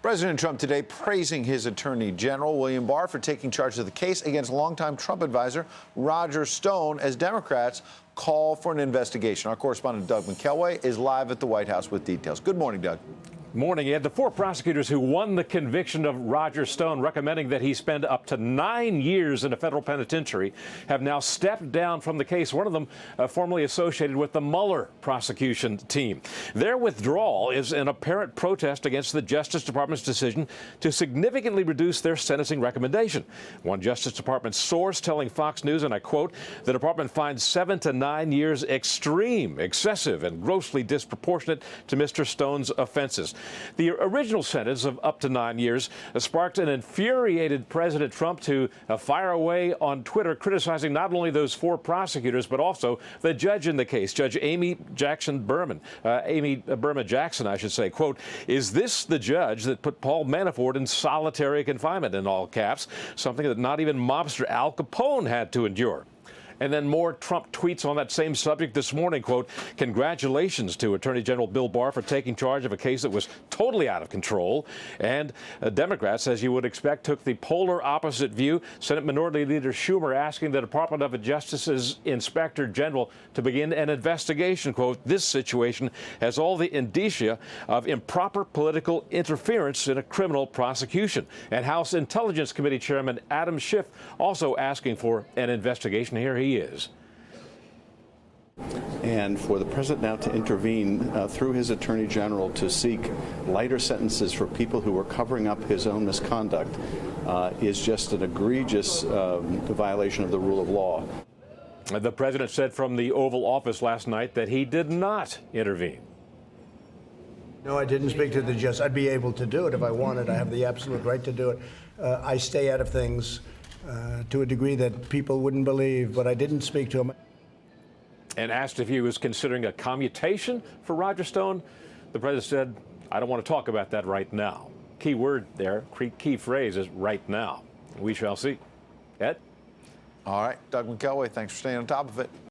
President Trump today praising his Attorney General, William Barr, for taking charge of the case against longtime Trump advisor Roger Stone as Democrats call for an investigation. Our correspondent Doug McKelway is live at the White House with details. Good morning, Doug. Morning, Ed. The four prosecutors who won the conviction of Roger Stone, recommending that he spend up to 9 years in a federal penitentiary, have now stepped down from the case. One of them formerly associated with the Mueller prosecution team. Their withdrawal is an apparent protest against the Justice Department's decision to significantly reduce their sentencing recommendation. One Justice Department source telling Fox News, and I quote, "The department finds 7 to 9 years extreme, excessive, and grossly disproportionate to Mr. Stone's offenses." The original sentence of up to 9 years sparked an infuriated President Trump to fire away on Twitter, criticizing not only those four prosecutors, but also the judge in the case, Judge Amy Berman Jackson, I should say. Quote, "Is this the judge that put Paul Manafort in solitary confinement," in all caps, something that not even mobster Al Capone had to endure. And then more Trump tweets on that same subject this morning. Quote, "Congratulations to Attorney General Bill Barr for taking charge of a case that was totally out of control." And Democrats, as you would expect, took the polar opposite view. Senate Minority Leader Schumer asking the Department of Justice's Inspector General to begin an investigation. Quote, "This situation has all the indicia of improper political interference in a criminal prosecution." And House Intelligence Committee Chairman Adam Schiff also asking for an investigation. Here he is. And for the president now to intervene through his attorney general to seek lighter sentences for people who were covering up his own misconduct is just an egregious violation of the rule of law. The president said from the Oval Office last night that he did not intervene. No, I didn't speak to the judge. I'd be able to do it if I wanted. I have the absolute right to do it. I stay out of things to a degree that people wouldn't believe, but I didn't speak to him. And asked if he was considering a commutation for Roger Stone, the president said, "I don't want to talk about that right now." Key word there, key phrase is right now. We shall see. Ed? All right, Doug McKelway, thanks for staying on top of it.